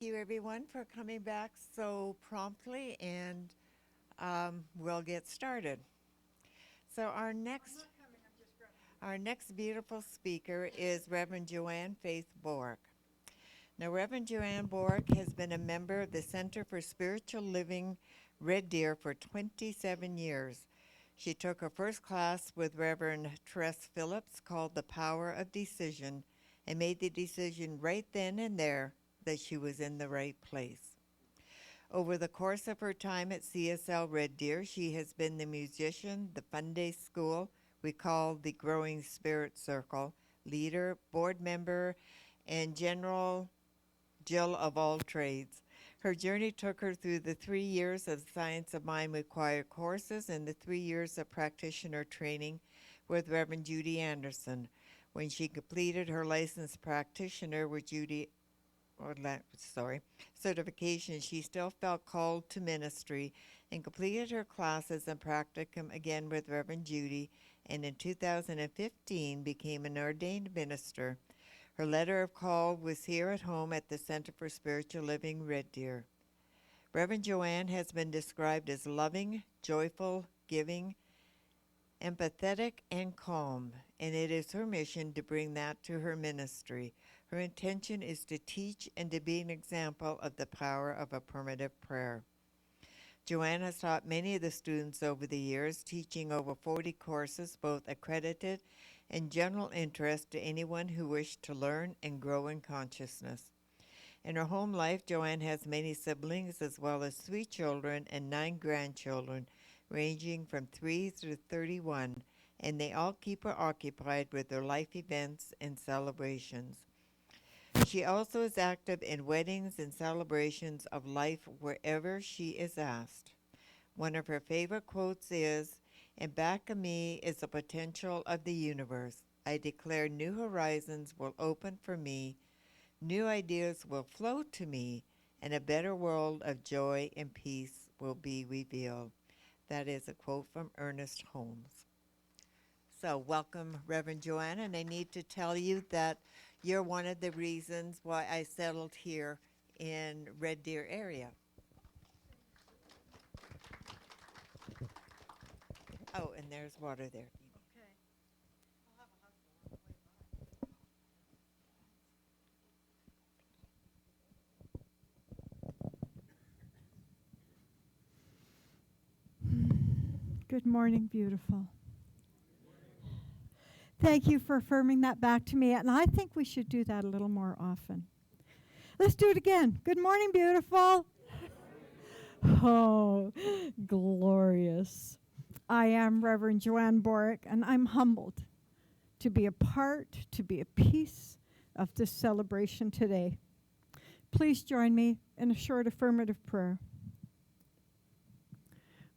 You everyone for coming back so promptly, and we'll get started. So our next beautiful speaker is Reverend Joanne Faith Bork. Now, Reverend Joanne Bork has been a member of the Center for Spiritual Living Red Deer for 27 years. She took her first class with Reverend Tress Phillips called The Power of Decision and made the decision right then and there that she was in the right place. Over the course of her time at CSL Red Deer, she has been the musician, the Fun Day School, we call the Growing Spirit Circle, leader, board member, and general Jill of all trades. Her journey took her through the 3 years of Science of Mind required courses and the 3 years of practitioner training with Reverend Judy Anderson. When she completed her licensed practitioner with Judy or sorry, certification, she still felt called to ministry and completed her classes and practicum again with Reverend Judy, and in 2015 became an ordained minister. Her letter of call was here at home at the Center for Spiritual Living Red Deer. Reverend Joanne has been described as loving, joyful, giving, empathetic, and calm, and it is her mission to bring that to her ministry. Her intention is to teach and to be an example of the power of affirmative prayer. Joanne has taught many of the students over the years, teaching over 40 courses, both accredited and general interest to anyone who wished to learn and grow in consciousness. In her home life, Joanne has many siblings as well as 3 children and 9 grandchildren, ranging from 3 through 31, and they all keep her occupied with their life events and celebrations. She also is active in weddings and celebrations of life wherever she is asked. One of her favorite quotes is, "In back of me is the potential of the universe. I declare new horizons will open for me, new ideas will flow to me, and a better world of joy and peace will be revealed." That is a quote from Ernest Holmes. So, welcome, Reverend Joanne, and I need to tell you that you're one of the reasons why I settled here in Red Deer area. Oh, and there's water there. Good morning, beautiful. Thank you for affirming that back to me, and I think we should do that a little more often. Let's do it again. Good morning, beautiful. Oh, glorious. I am Reverend Joanne Borick, and I'm humbled to be a part, to be a piece of this celebration today. Please join me in a short affirmative prayer.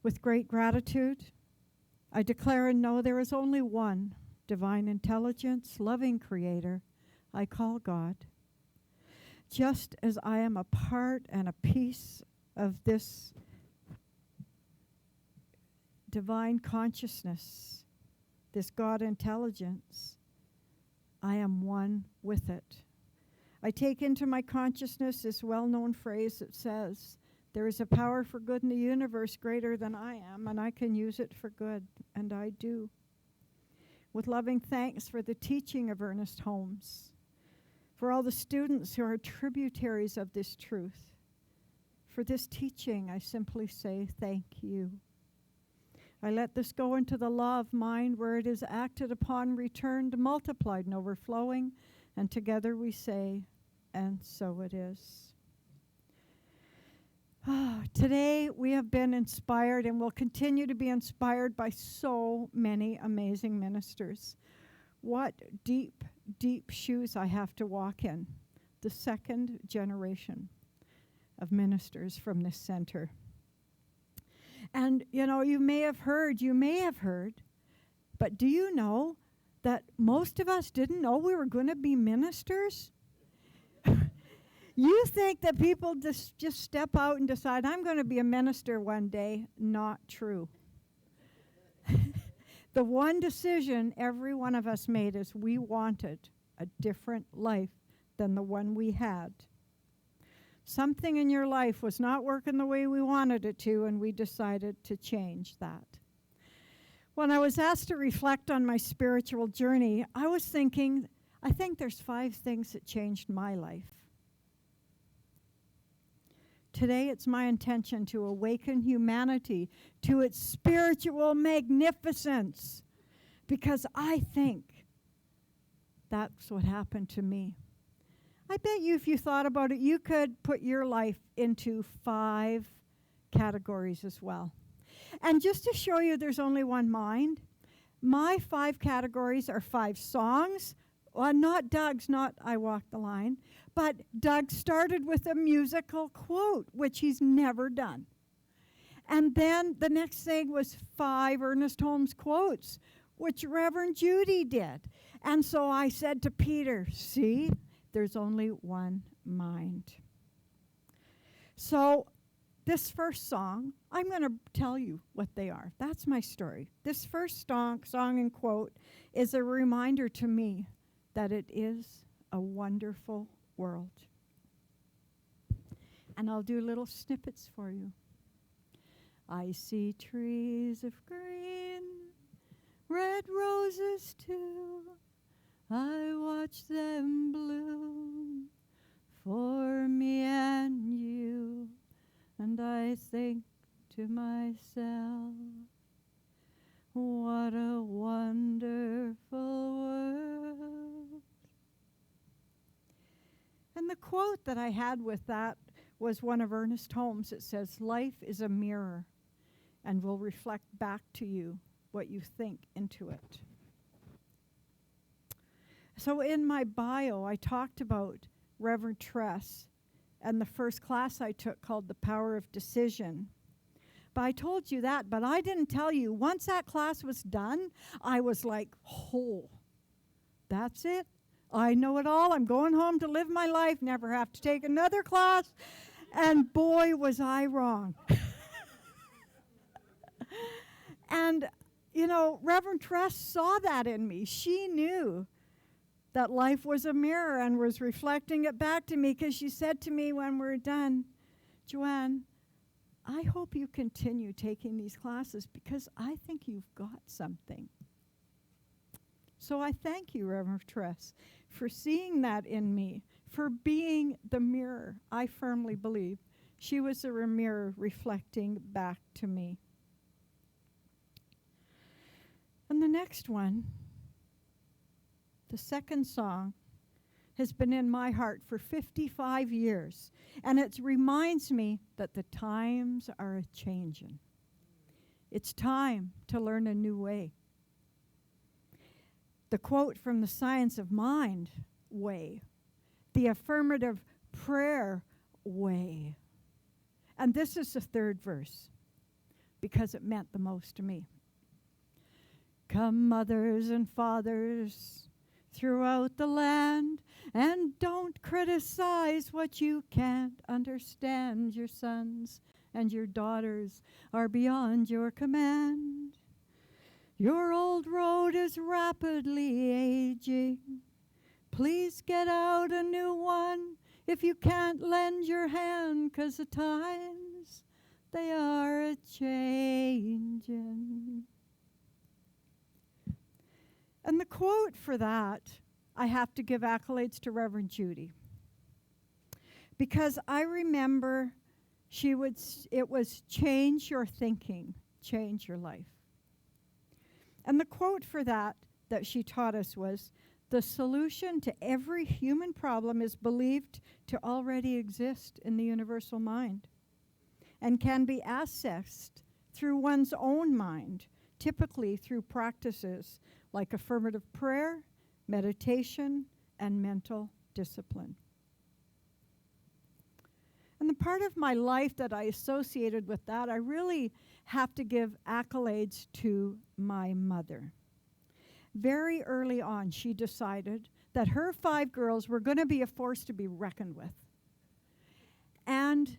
With great gratitude, I declare and know there is only one divine intelligence, loving creator I call God. Just as I am a part and a piece of this divine consciousness, this God intelligence, I am one with it. I take into my consciousness this well-known phrase that says, "There is a power for good in the universe greater than I am, and I can use it for good," and I do. With loving thanks for the teaching of Ernest Holmes, for all the students who are tributaries of this truth. For this teaching, I simply say thank you. I let this go into the law of mind where it is acted upon, returned, multiplied, and overflowing, and together we say, and so it is. Today we have been inspired and will continue to be inspired by so many amazing ministers. What deep, deep shoes I have to walk in. The second generation of ministers from this center. And you may have heard, but do you know that most of us didn't know we were going to be ministers? You think that people just step out and decide, "I'm going to be a minister one day." Not true. The one decision every one of us made is we wanted a different life than the one we had. Something in your life was not working the way we wanted it to, and we decided to change that. When I was asked to reflect on my spiritual journey, I was thinking, I think there's 5 things that changed my life. Today, it's my intention to awaken humanity to its spiritual magnificence, because I think that's what happened to me. I bet you, if you thought about it, you could put your life into 5 categories as well. And just to show you there's only one mind, my 5 categories are 5 songs. Well, not Doug's, not I Walk the Line, but Doug started with a musical quote, which he's never done. And then the next thing was 5 Ernest Holmes quotes, which Reverend Judy did. And so I said to Peter, see, there's only one mind. So this first song, I'm going to tell you what they are. That's my story. This first song and quote is a reminder to me that it is a wonderful world. And I'll do little snippets for you. I see trees of green, red roses too. I watch them bloom for me and you. And I think to myself, what a wonderful world. And the quote that I had with that was one of Ernest Holmes. It says, life is a mirror and will reflect back to you what you think into it. So in my bio, I talked about Reverend Tress and the first class I took called The Power of Decision. But I told you that, but I didn't tell you. Once that class was done, I was like, oh, that's it. I know it all. I'm going home to live my life, never have to take another class. And boy, was I wrong. And, you know, Reverend Tress saw that in me. She knew that life was a mirror and was reflecting it back to me, because she said to me when we're done, Joanne, I hope you continue taking these classes because I think you've got something. So I thank you, Reverend Tress, for seeing that in me, for being the mirror. I firmly believe she was a mirror reflecting back to me. And the next one, the second song, has been in my heart for 55 years. And it reminds me that the times are a-changin'. It's time to learn a new way. The quote from the Science of Mind way, the affirmative prayer way. And this is the third verse, because it meant the most to me. Come, mothers and fathers throughout the land, and don't criticize what you can't understand. Your sons and your daughters are beyond your command. Your old road is rapidly aging. Please get out a new one if you can't lend your hand, 'cause the times, they are a-changin'. And the quote for that, I have to give accolades to Reverend Judy. Because I remember it was change your thinking, change your life. And the quote for that she taught us was, the solution to every human problem is believed to already exist in the universal mind and can be accessed through one's own mind, typically through practices like affirmative prayer, meditation, and mental discipline. And the part of my life that I associated with that, I really have to give accolades to my mother. Very early on, she decided that her 5 girls were going to be a force to be reckoned with. And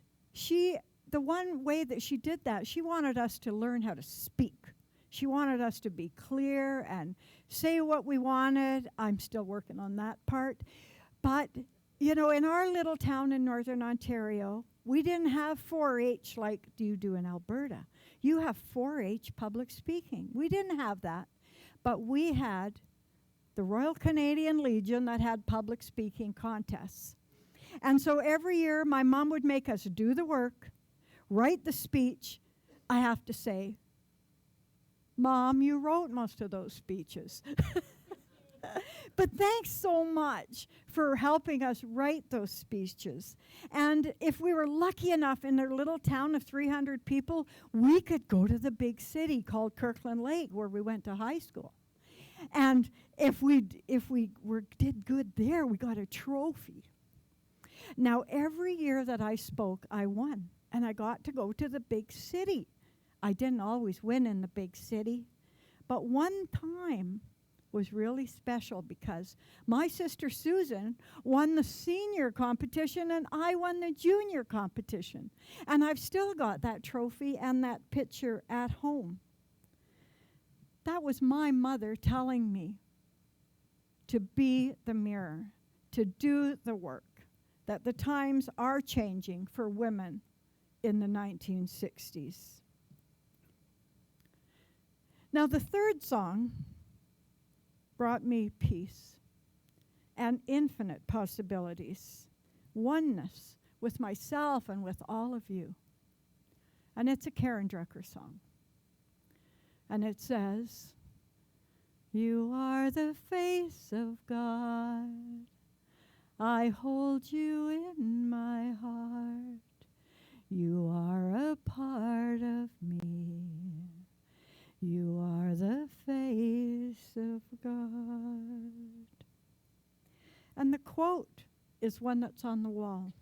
the one way that she did that, she wanted us to learn how to speak. She wanted us to be clear and say what we wanted. I'm still working on that part. But You know, in our little town in Northern Ontario, we didn't have 4-H like you do in Alberta. You have 4-H public speaking. We didn't have that, but we had the Royal Canadian Legion that had public speaking contests. And so every year my mom would make us do the work, write the speech. I have to say, Mom, you wrote most of those speeches. But thanks so much for helping us write those speeches. And if we were lucky enough in their little town of 300 people, we could go to the big city called Kirkland Lake, where we went to high school. And if we did good there, we got a trophy. Now, every year that I spoke, I won, and I got to go to the big city. I didn't always win in the big city, but one time was really special because my sister Susan won the senior competition and I won the junior competition. And I've still got that trophy and that picture at home. That was my mother telling me to be the mirror, to do the work, that the times are changing for women in the 1960s. Now, the third song brought me peace and infinite possibilities, oneness with myself and with all of you. And it's a Karen Drucker song. And it says, "You are the face of God. I hold you in my heart. You are a part of me. You are the face of God." And the quote is one that's on the wall.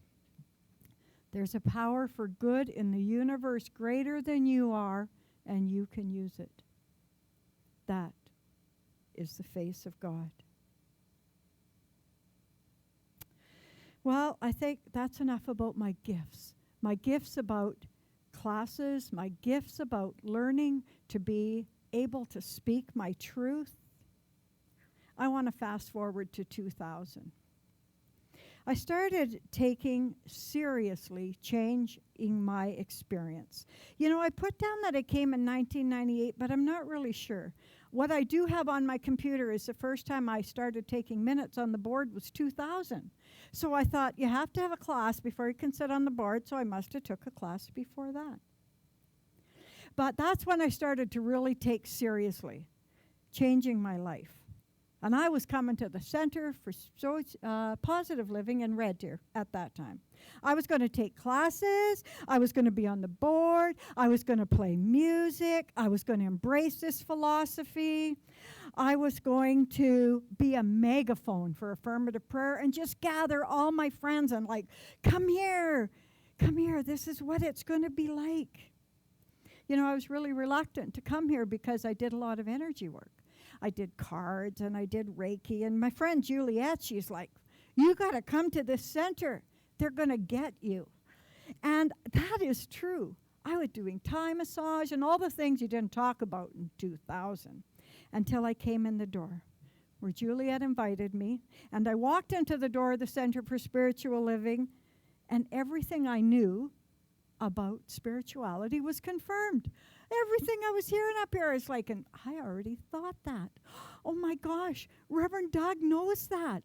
"There's a power for good in the universe greater than you are, and you can use it." That is the face of God. Well, I think that's enough about my gifts. My gifts about classes, my gifts about learning to be able to speak my truth. I want to fast forward to 2000. I started taking seriously changing my experience. You know, I put down that it came in 1998, but I'm not really sure. What I do have on my computer is the first time I started taking minutes on the board was 2000. So I thought, you have to have a class before you can sit on the board, so I must have took a class before that. But that's when I started to really take seriously changing my life. And I was coming to the Center for Positive Living in Red Deer at that time. I was going to take classes. I was going to be on the board. I was going to play music. I was going to embrace this philosophy. I was going to be a megaphone for affirmative prayer and just gather all my friends and like, come here, this is what it's going to be like. You know, I was really reluctant to come here because I did a lot of energy work. I did cards and I did Reiki. And my friend Juliet, she's like, you got to come to this center. They're going to get you. And that is true. I was doing Thai massage and all the things you didn't talk about in 2000 until I came in the door where Juliet invited me. And I walked into the door of the Center for Spiritual Living, and everything I knew about spirituality was confirmed. Everything I was hearing up here is like, and I already thought that. Oh my gosh, Reverend Doug knows that.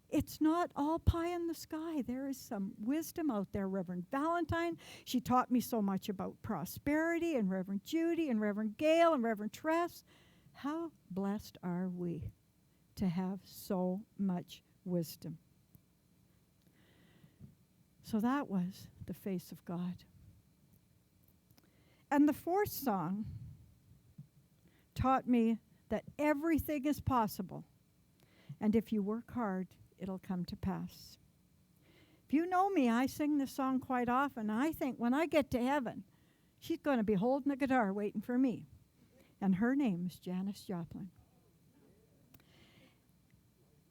It's not all pie in the sky. There is some wisdom out there. Reverend Valentine, she taught me so much about prosperity, and Reverend Judy, and Reverend Gail, and Reverend Tress. How blessed are we to have so much wisdom? So that was the face of God. And the fourth song taught me that everything is possible. And if you work hard, it'll come to pass. If you know me, I sing this song quite often. I think when I get to heaven, she's going to be holding the guitar waiting for me. And her name is Janis Joplin.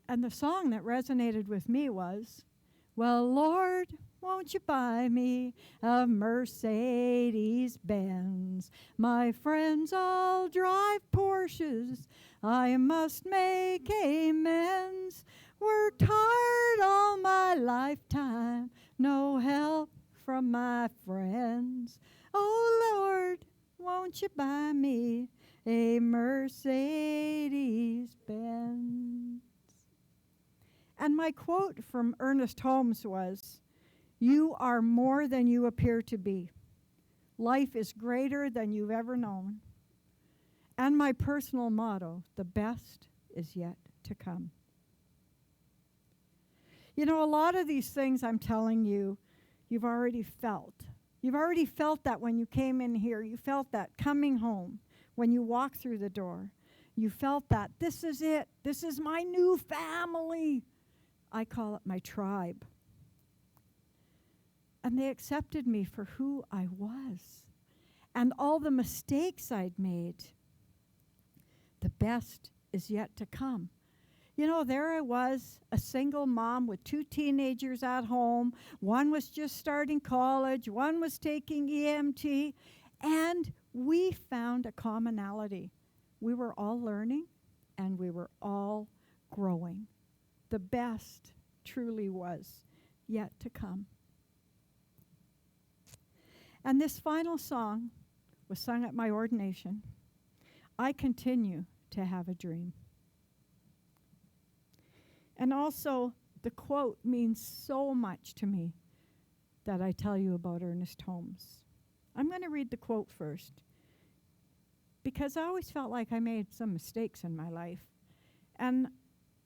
And the song that resonated with me was, well, Lord, won't you buy me a Mercedes-Benz? My friends all drive Porsches. I must make amends. Worked hard all my lifetime, no help from my friends. Oh Lord, won't you buy me a Mercedes Benz? And my quote from Ernest Holmes was, "You are more than you appear to be. Life is greater than you've ever known." And my personal motto, "The best is yet to come." You know, a lot of these things I'm telling you, you've already felt. You've already felt that when you came in here. You felt that coming home when you walked through the door. You felt that this is it. This is my new family. I call it my tribe. And they accepted me for who I was and all the mistakes I'd made. The best is yet to come. You know, there I was, a single mom with 2 teenagers at home. One was just starting college, one was taking EMT, and we found a commonality. We were all learning, and we were all growing. The best truly was yet to come. And this final song was sung at my ordination. I continue to have a dream. And also, the quote means so much to me that I tell you about Ernest Holmes. I'm going to read the quote first, because I always felt like I made some mistakes in my life. And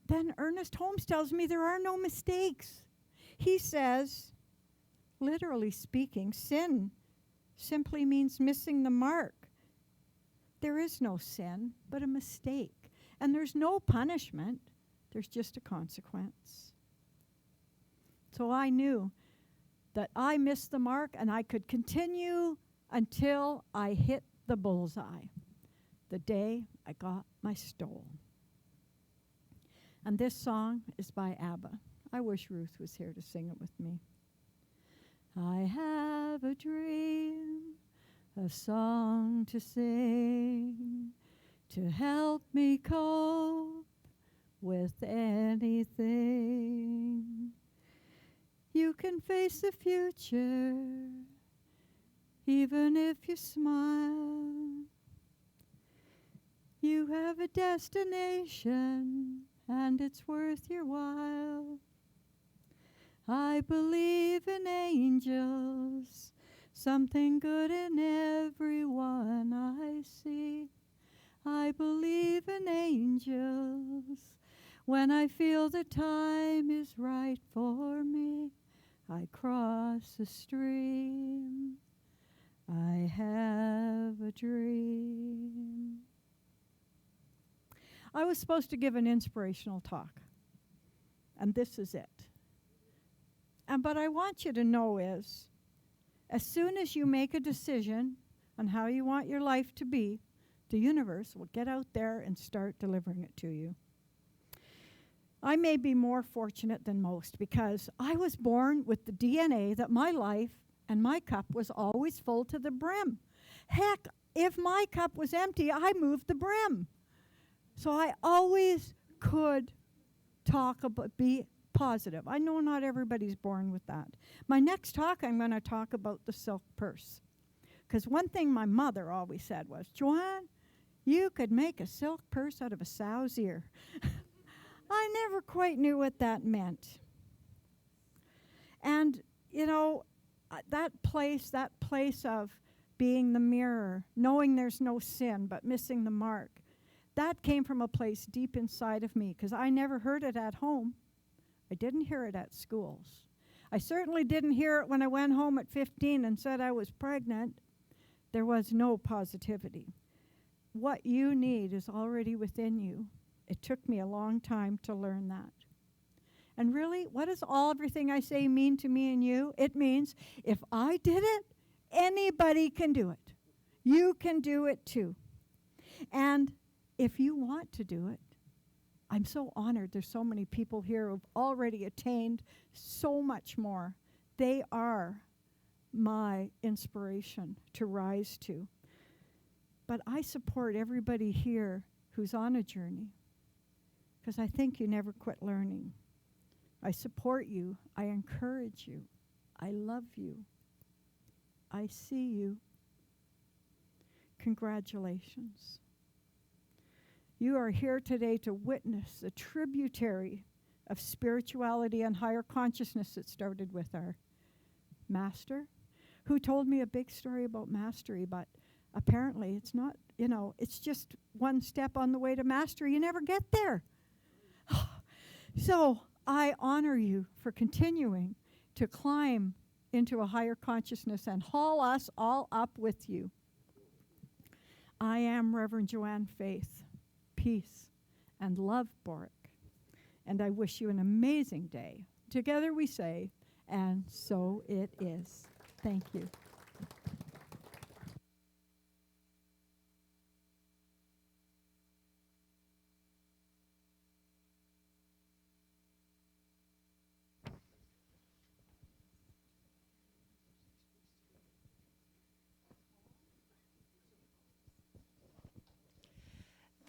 then Ernest Holmes tells me there are no mistakes. He says, literally speaking, sin simply means missing the mark. There is no sin, but a mistake. And there's no punishment. There's just a consequence. So I knew that I missed the mark, and I could continue until I hit the bullseye, the day I got my stole. And this song is by ABBA. I wish Ruth was here to sing it with me. I have a dream, a song to sing, to help me cope with anything. You can face the future, even if you smile. You have a destination, and it's worth your while. I believe in angels, something good in everyone I see. I believe in angels. When I feel the time is right for me, I cross the stream. I have a dream. I was supposed to give an inspirational talk, and this is it. But I want you to know is, as soon as you make a decision on how you want your life to be, the universe will get out there and start delivering it to you. I may be more fortunate than most because I was born with the DNA that my life and my cup was always full to the brim. Heck, if my cup was empty, I moved the brim. So I always could talk about, be positive. I know not everybody's born with that. My next talk, I'm going to talk about the silk purse. Because one thing my mother always said was, Joanne, you could make a silk purse out of a sow's ear. I never quite knew what that meant. And, you know, that place of being the mirror, knowing there's no sin but missing the mark, that came from a place deep inside of me because I never heard it at home. I didn't hear it at schools. I certainly didn't hear it when I went home at 15 and said I was pregnant. There was no positivity. What you need is already within you. It took me a long time to learn that. And really, what does everything I say mean to me and you? It means if I did it, anybody can do it. You can do it too. And if you want to do it, I'm so honored there's so many people here who've already attained so much more. They are my inspiration to rise to. But I support everybody here who's on a journey because I think you never quit learning. I support you. I encourage you. I love you. I see you. Congratulations. You are here today to witness a tributary of spirituality and higher consciousness that started with our master, who told me a big story about mastery, but apparently it's not, it's just one step on the way to mastery. You never get there. So I honor you for continuing to climb into a higher consciousness and haul us all up with you. I am Reverend Joanne Faith. Peace and love, Boric. And I wish you an amazing day. Together we say, and so it is. Thank you.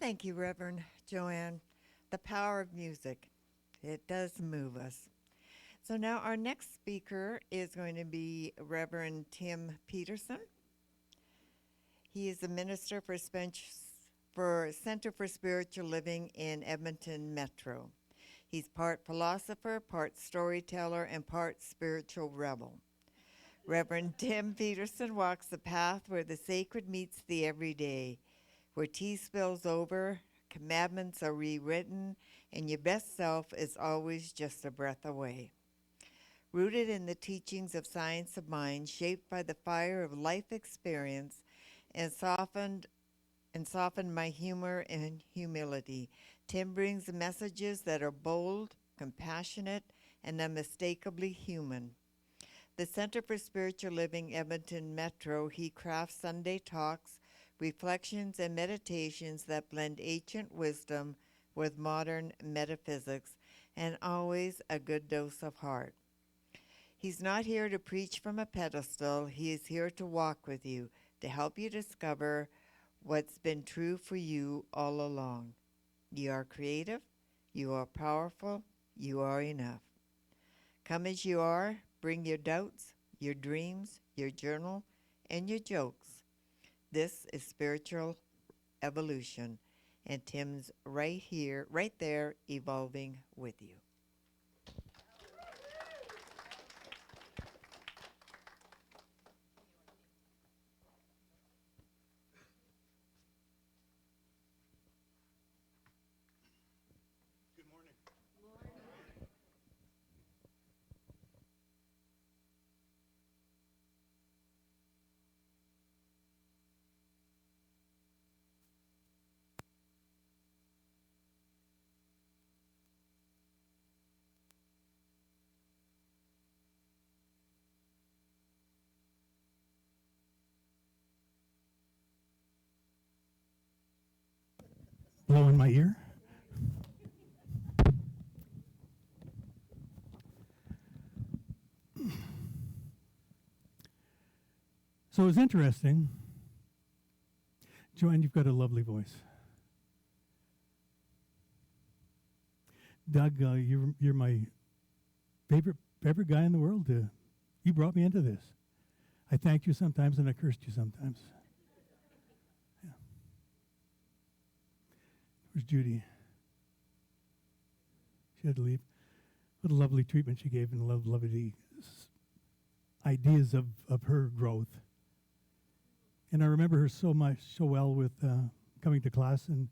Thank you, Reverend Joanne. The power of music. It does move us. So now our next speaker is going to be Reverend Tim Peterson. He is a minister for Center for Spiritual Living in Edmonton Metro. He's part philosopher, part storyteller, and part spiritual rebel. Reverend Tim Peterson walks the path where the sacred meets the everyday, where tea spills over, commandments are rewritten, and your best self is always just a breath away. Rooted in the teachings of science of mind, shaped by the fire of life experience, and softened my humor and humility, Tim brings messages that are bold, compassionate, and unmistakably human. The Center for Spiritual Living Edmonton Metro, he crafts Sunday talks, reflections, and meditations that blend ancient wisdom with modern metaphysics, and always a good dose of heart. He's not here to preach from a pedestal. He is here to walk with you, to help you discover what's been true for you all along. You are creative, you are powerful, you are enough. Come as you are, bring your doubts, your dreams, your journal, and your jokes. This is spiritual evolution, and Tim's right here, right there, evolving with you. Good morning. Blow in my ear. So it's interesting. Joanne, you've got a lovely voice. Doug, you're my favorite guy in the world. You brought me into this. I thanked you sometimes and I cursed you sometimes. Yeah. Where's Judy? She had to leave. What a lovely treatment she gave and lovely ideas of her growth. And I remember her so well with coming to class, and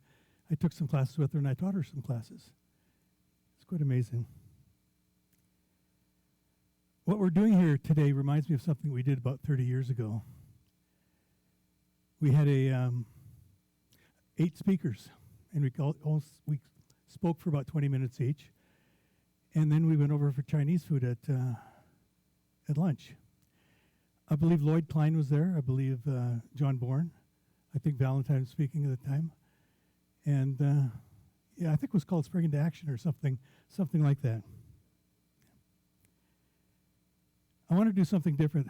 I took some classes with her and I taught her some classes. It's quite amazing. What we're doing here today reminds me of something we did about 30 years ago. We had 8 speakers, and we spoke for about 20 minutes each, and then we went over for Chinese food at lunch. I believe Lloyd Klein was there. I believe John Bourne. I think Valentine was speaking at the time. And I think it was called Spring into Action or something like that. I want to do something different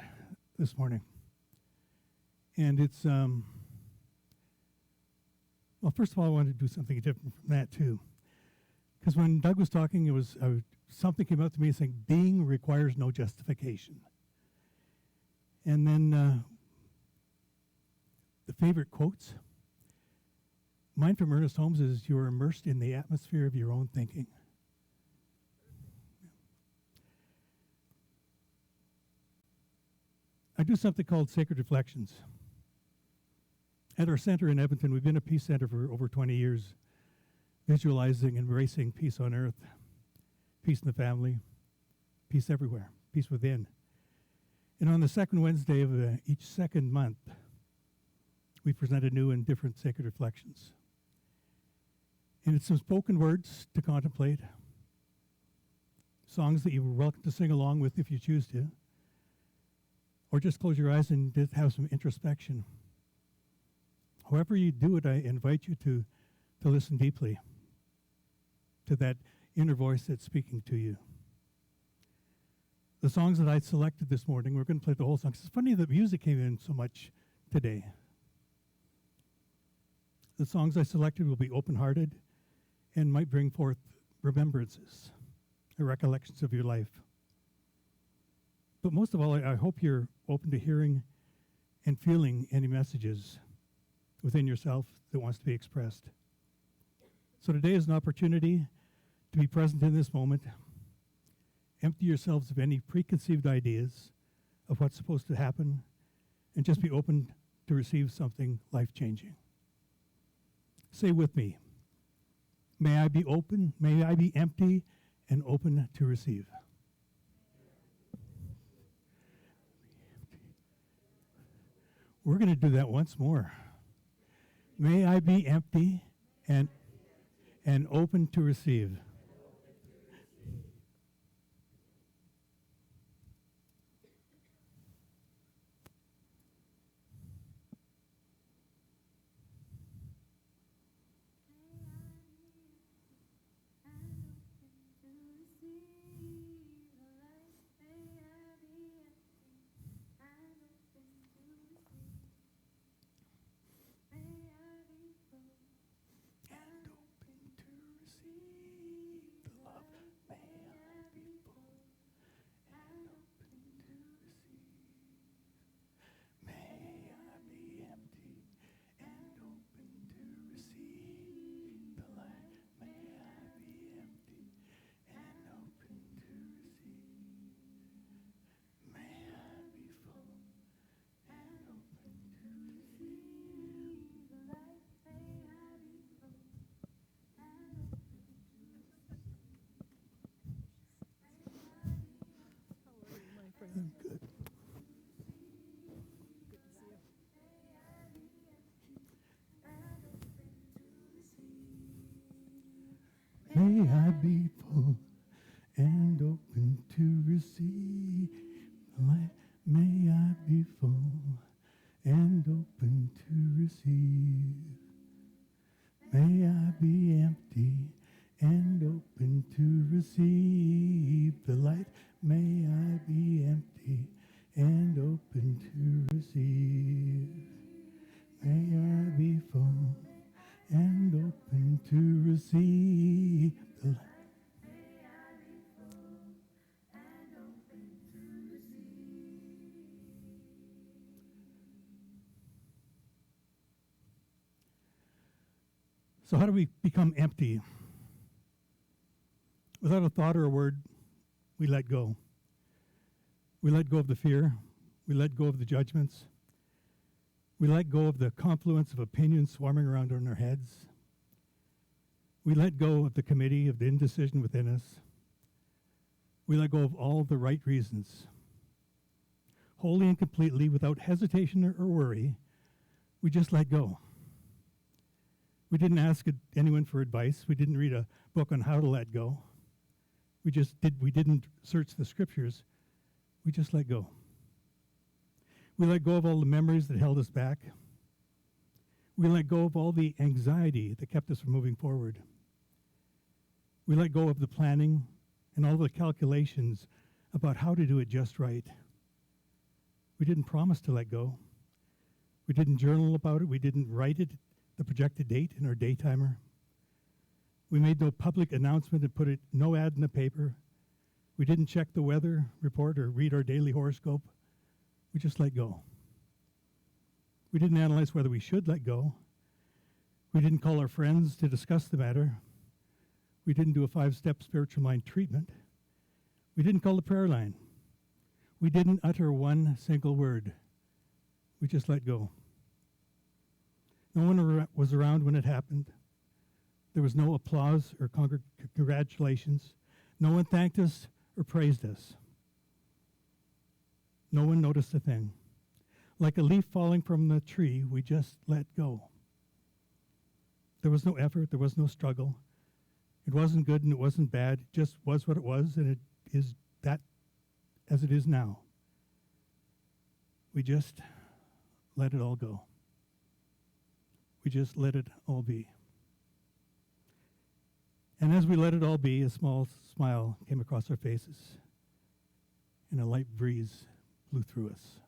this morning. And it's, well, first of all, I wanted to do something different from that too. Because when Doug was talking, something came up to me saying, being requires no justification. And then the favorite quotes. Mine from Ernest Holmes is, "You are immersed in the atmosphere of your own thinking." I do something called Sacred Reflections. At our center in Edmonton, we've been a peace center for over 20 years, visualizing and embracing peace on earth, peace in the family, peace everywhere, peace within. And on the second Wednesday of each second month, we present a new and different Sacred Reflections. And it's some spoken words to contemplate, songs that you're welcome to sing along with if you choose to, or just close your eyes and just have some introspection. However you do it, I invite you to listen deeply to that inner voice that's speaking to you. The songs that I selected this morning, we're going to play the whole song. It's funny that music came in so much today. The songs I selected will be open-hearted and might bring forth remembrances, the recollections of your life. But most of all, I hope you're open to hearing and feeling any messages within yourself that wants to be expressed. So today is an opportunity to be present in this moment. Empty yourselves of any preconceived ideas of what's supposed to happen, and just be open to receive something life-changing. Say with me, may I be open, may I be empty and open to receive. We're going to do that once more. May I be empty and open to receive. Good. May I be full and open to receive the light. May I be full and open to receive. May I be empty and open to receive the light. May I be empty and open to receive. May I be full and open to receive the light. So how do we become empty? Without a thought or a word, we let go. We let go of the fear. We let go of the judgments. We let go of the confluence of opinions swarming around in our heads. We let go of the committee of the indecision within us. We let go of all the right reasons. Wholly and completely, without hesitation or worry, we just let go. We didn't ask anyone for advice. We didn't read a book on how to let go. We didn't search the scriptures. We just let go. We let go of all the memories that held us back. We let go of all the anxiety that kept us from moving forward. We let go of the planning and all the calculations about how to do it just right. We didn't promise to let go. We didn't journal about it. We didn't write it, the projected date in our day timer. We made no public announcement and put no ad in the paper We didn't check the weather report or read our daily horoscope. We just let go. We didn't analyze whether we should let go. We didn't call our friends to discuss the matter. We didn't do a 5-step spiritual mind treatment. We didn't call the prayer line. We didn't utter one single word. We just let go. No one was around when it happened. There was no applause or congratulations. No one thanked us or praised us. No one noticed a thing. Like a leaf falling from the tree, we just let go. There was no effort, there was no struggle. It wasn't good and it wasn't bad. It just was what it was, and it is that as it is now. We just let it all go. We just let it all be. And as we let it all be, a small smile came across our faces, and a light breeze blew through us.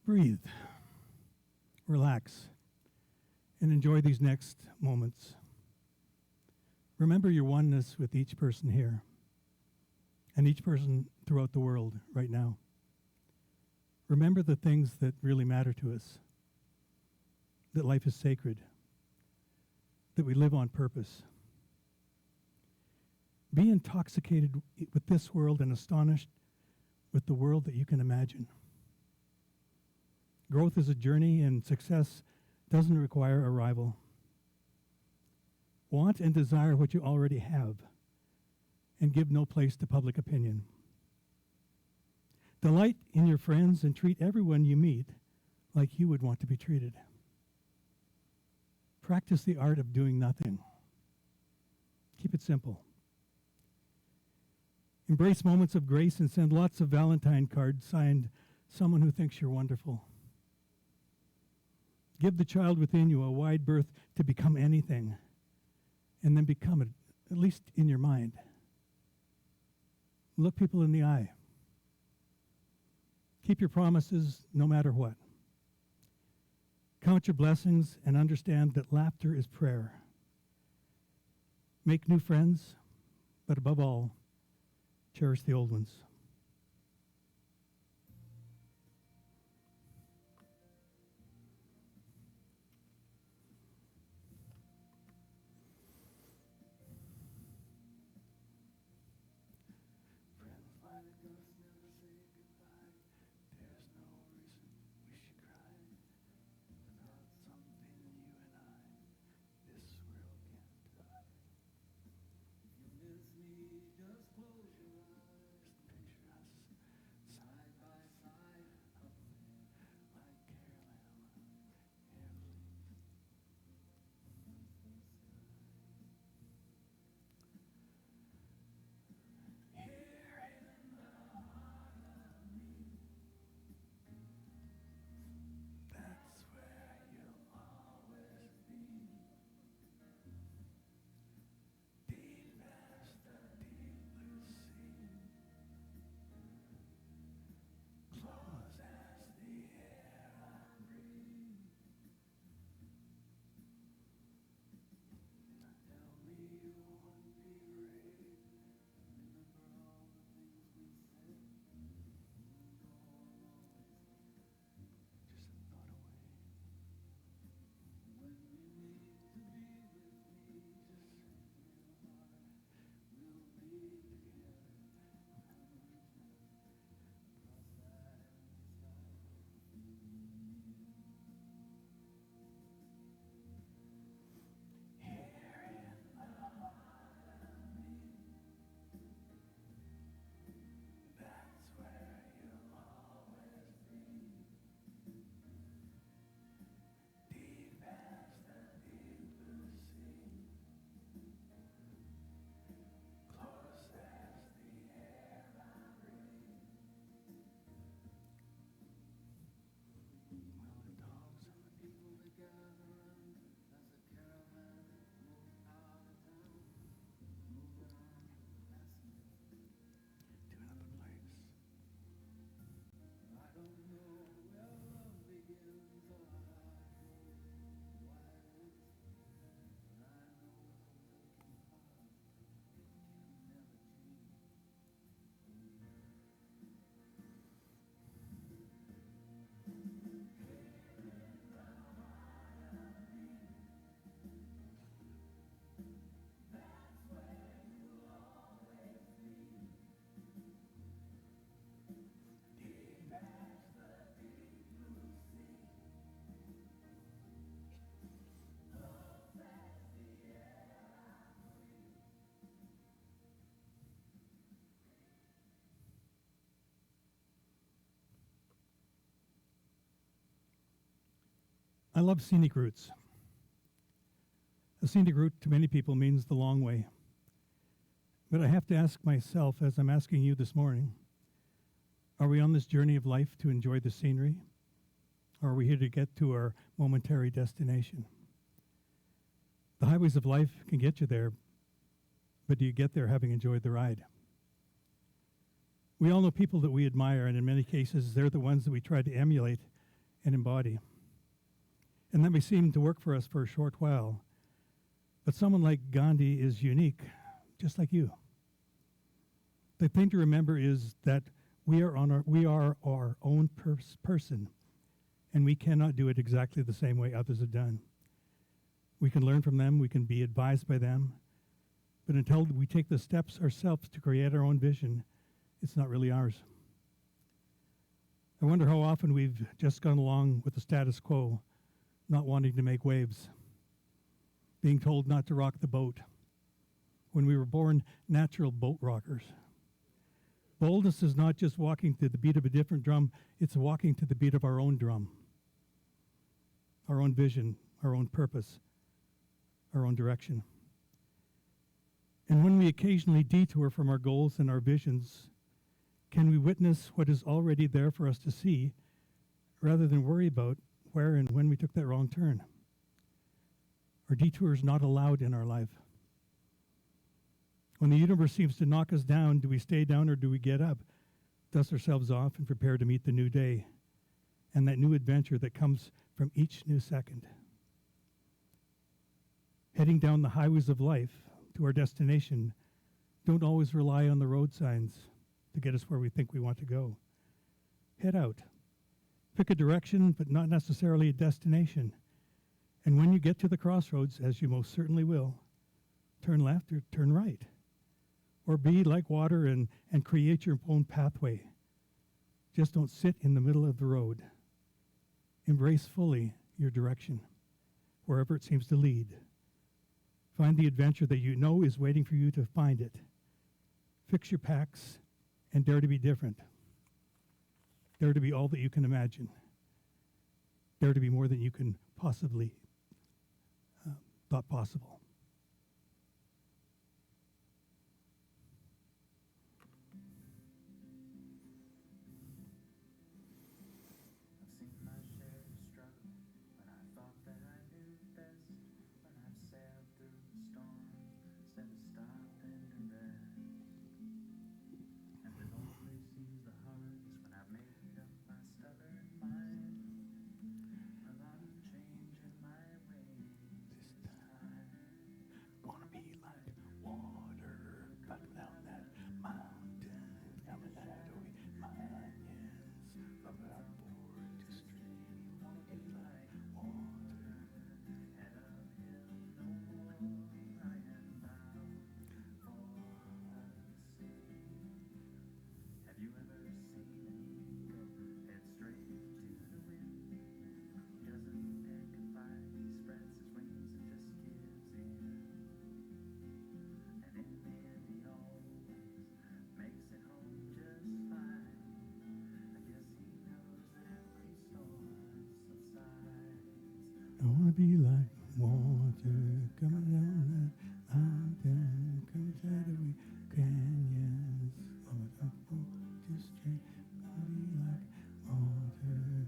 Breathe, relax, and enjoy these next moments. Remember your oneness with each person here and each person throughout the world right now. Remember the things that really matter to us, that life is sacred, that we live on purpose. Be intoxicated with this world and astonished with the world that you can imagine. Growth is a journey, and success doesn't require a rival. Want and desire what you already have, and give no place to public opinion. Delight in your friends and treat everyone you meet like you would want to be treated. Practice the art of doing nothing. Keep it simple. Embrace moments of grace and send lots of Valentine cards signed someone who thinks you're wonderful. Give the child within you a wide berth to become anything, and then become it, at least in your mind. Look people in the eye. Keep your promises no matter what. Count your blessings and understand that laughter is prayer. Make new friends, but above all, cherish the old ones. I love scenic routes. A scenic route to many people means the long way. But I have to ask myself, as I'm asking you this morning, are we on this journey of life to enjoy the scenery? Or are we here to get to our momentary destination? The highways of life can get you there, but do you get there having enjoyed the ride? We all know people that we admire, and in many cases, they're the ones that we try to emulate and embody. And that may seem to work for us for a short while, but someone like Gandhi is unique, just like you. The thing to remember is that we are our own person, and we cannot do it exactly the same way others have done. We can learn from them, we can be advised by them, but until we take the steps ourselves to create our own vision, it's not really ours. I wonder how often we've just gone along with the status quo, not wanting to make waves. being told not to rock the boat. When we were born natural boat rockers. Boldness is not just walking to the beat of a different drum, it's walking to the beat of our own drum. Our own vision, our own purpose, our own direction. And when we occasionally detour from our goals and our visions, can we witness what is already there for us to see rather than worry about where and when we took that wrong turn? Are detours not allowed in our life? When the universe seems to knock us down, do we stay down or do we get up, dust ourselves off, and prepare to meet the new day and that new adventure that comes from each new second? Heading down the highways of life to our destination, don't always rely on the road signs to get us where we think we want to go. Head out. Pick a direction, but not necessarily a destination. And when you get to the crossroads, as you most certainly will, turn left or turn right. Or be like water and create your own pathway. Just don't sit in the middle of the road. Embrace fully your direction, wherever it seems to lead. Find the adventure that you know is waiting for you to find it. Fix your packs and dare to be different. Dare to be all that you can imagine. Dare to be more than you can possibly thought possible. I want to be like water coming down that mountain, come shadowy canyons, coming up to straight. I want to be like water,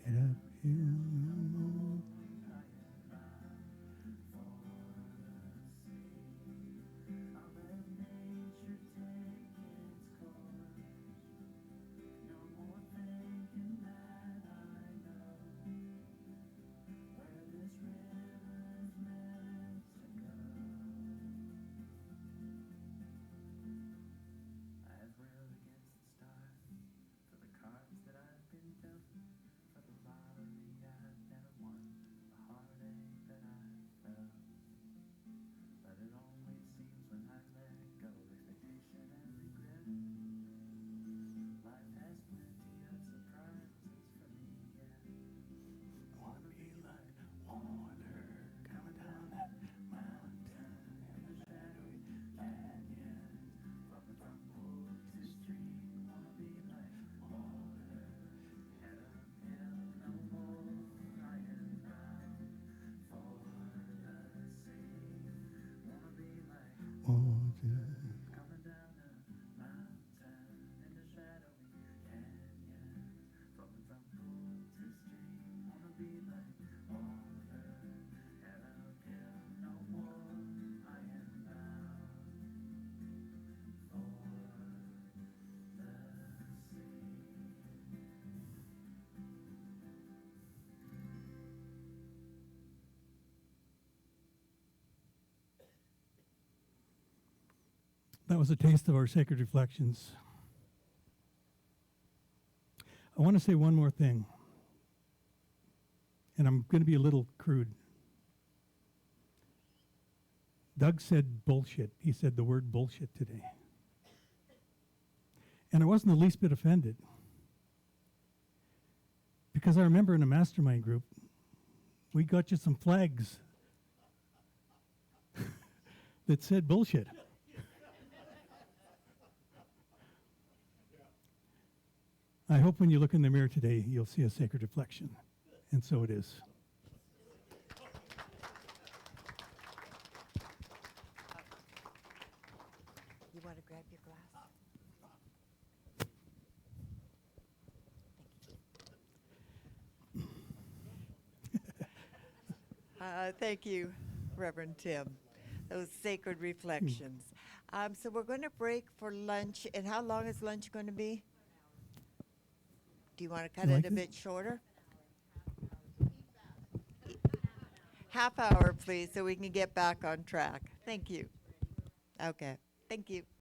head uphill no more. That was a taste of our sacred reflections. I want to say one more thing, and I'm going to be a little crude. Doug said bullshit. He said the word bullshit today. And I wasn't the least bit offended. Because I remember in a mastermind group, we got you some flags that said bullshit. I hope when you look in the mirror today, you'll see a sacred reflection. And so it is. You want to grab your glass? Thank you, Reverend Tim. Those sacred reflections. So we're going to break for lunch. And how long is lunch going to be? Do you want to cut You it like a it? bit shorter? Half hour, please, so we can get back on track. Thank you. Okay. Thank you.